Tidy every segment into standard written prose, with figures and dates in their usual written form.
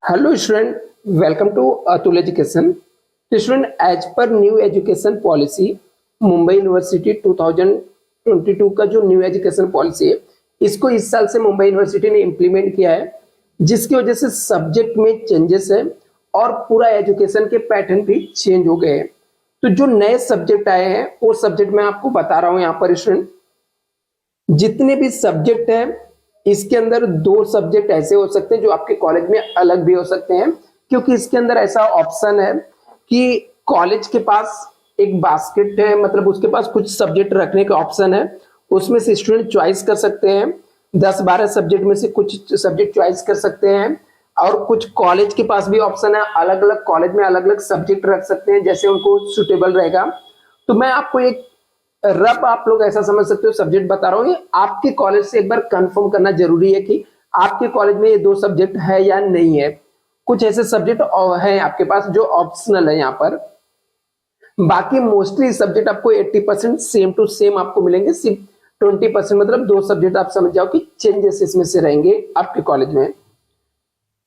Hello student, welcome to Atul Education. तो student as per new education policy Mumbai university 2022 का जो new education policy है इसको इस साल से मुंबई यूनिवर्सिटी ने इम्प्लीमेंट किया है, जिसकी वजह से सब्जेक्ट में चेंजेस है और पूरा एजुकेशन के पैटर्न भी चेंज हो गए हैं। तो जो नए सब्जेक्ट आए हैं वो सब्जेक्ट मैं आपको बता रहा हूँ यहाँ पर स्टूडेंट। जितने भी सब्जेक्ट हैं इसके अंदर दो सब्जेक्ट ऐसे हो सकते हैं जो आपके कॉलेज में अलग भी हो सकते हैं, क्योंकि इसके अंदर ऐसा ऑप्शन है कि कॉलेज के पास एक बास्केट है, मतलब उसके पास कुछ सब्जेक्ट रखने का ऑप्शन है। उसमें से स्टूडेंट चॉइस कर सकते हैं, 10-12 सब्जेक्ट में से कुछ सब्जेक्ट चॉइस कर सकते हैं। और कुछ कॉलेज के पास भी ऑप्शन है, अलग अलग कॉलेज में अलग अलग सब्जेक्ट रख सकते हैं जैसे उनको सुटेबल रहेगा। तो मैं आपको एक रब आप लोग ऐसा समझ सकते हो सब्जेक्ट बता रहा हूँ, ये आपके कॉलेज से एक बार कंफर्म करना जरूरी है कि आपके कॉलेज में ये दो सब्जेक्ट है या नहीं है। कुछ ऐसे सब्जेक्ट है आपके पास जो ऑप्शनल है यहाँ पर, बाकी मोस्टली सब्जेक्ट आपको 80% सेम टू सेम आपको मिलेंगे। सिर्फ 20% मतलब दो सब्जेक्ट आप समझ जाओ कि चेंजेस इसमें से रहेंगे आपके कॉलेज में।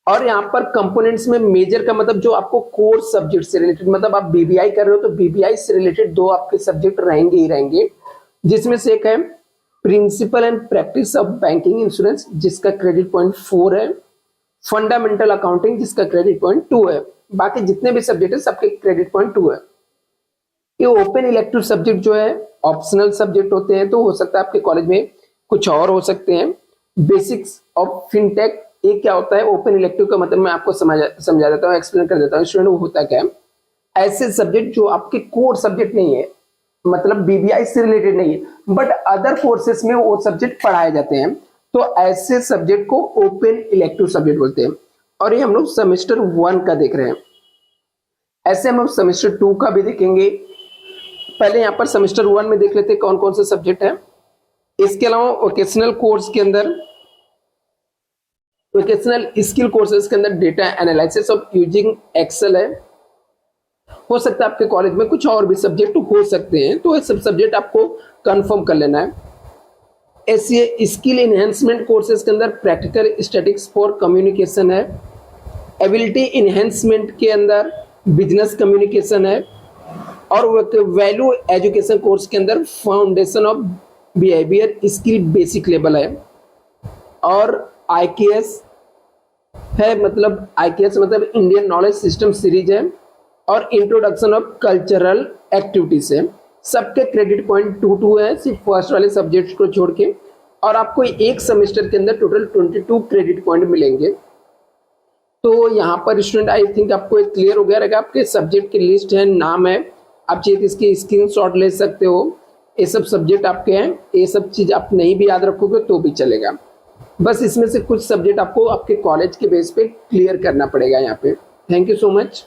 और यहाँ पर कंपोनेंट्स में मेजर का मतलब जो आपको कोर सब्जेक्ट से रिलेटेड, मतलब आप बीबीआई कर रहे हो तो बीबीआई से रिलेटेड दो आपके सब्जेक्ट रहेंगे ही रहेंगे, जिसमें से एक है principle and practice of banking insurance जिसका क्रेडिट पॉइंट 4 है, फंडामेंटल अकाउंटिंग जिसका क्रेडिट पॉइंट 2 है। बाकी जितने भी सब्जेक्ट है सबके क्रेडिट पॉइंट 2 है। ये ओपन इलेक्टिव सब्जेक्ट जो है ऑप्शनल सब्जेक्ट होते हैं, तो हो सकता है आपके कॉलेज में कुछ और हो सकते हैं। बेसिक्स ऑफ फिनटेक, ये क्या होता है ओपन इलेक्टिव का मतलब मैं आपको समझा देता हूँ, एक्सप्लेन कर देता हूँ स्टूडेंट। वो होता क्या है, ऐसे सब्जेक्ट जो आपके कोर सब्जेक्ट नहीं है, मतलब बीबीआई से रिलेटेड नहीं है, बट अदर कोर्सेस में वो सब्जेक्ट पढ़ाए जाते हैं, तो ऐसे सब्जेक्ट को ओपन इलेक्टिव सब्जेक्ट बोलते हैं। और ये हम लोग सेमेस्टर 1 का देख रहे हैं। ऐसे हम लोग सेमेस्टर 2 का भी देखेंगे। पहले यहाँ पर सेमेस्टर 1 में देख लेते हैं कौन कौन से सब्जेक्ट है। इसके अलावा वोकेशनल कोर्स के अंदर, वोकेशनल स्किल कोर्सेज के अंदर data analysis of using Excel है। हो सकता है आपके कॉलेज में कुछ और भी सब्जेक्ट हो सकते हैं, तो ये सब सब्जेक्ट आपको कंफर्म कर लेना है। ऐसे स्किल इनहेंसमेंट कोर्सेज के अंदर प्रैक्टिकल स्टैटिक्स फॉर कम्युनिकेशन है। एबिलिटी इनहेंसमेंट के अंदर बिजनेस कम्युनिकेशन है। और वैल्यू एजुकेशन कोर्स के अंदर foundation of behaviour skill basic level है। और आईकेएस है, मतलब आईकेएस मतलब इंडियन नॉलेज सिस्टम सीरीज है। और इंट्रोडक्शन ऑफ कल्चरल एक्टिविटीज है। सबके क्रेडिट पॉइंट 2 है, सिर्फ फर्स्ट वाले सब्जेक्ट को छोड़ के। और आपको एक सेमेस्टर के अंदर टोटल 22 क्रेडिट पॉइंट मिलेंगे। तो यहाँ पर स्टूडेंट आई थिंक आपको एक क्लियर हो गया रहेगा। आपके सब्जेक्ट की लिस्ट है, नाम है, आप चाहिए इसकी स्क्रीनशॉट ले सकते हो। ये सब सब्जेक्ट आपके हैं, ये सब चीज आप नहीं भी याद रखोगे तो भी चलेगा। बस इसमें से कुछ सब्जेक्ट आपको आपके कॉलेज के बेस पे क्लियर करना पड़ेगा यहाँ पे। Thank you so much.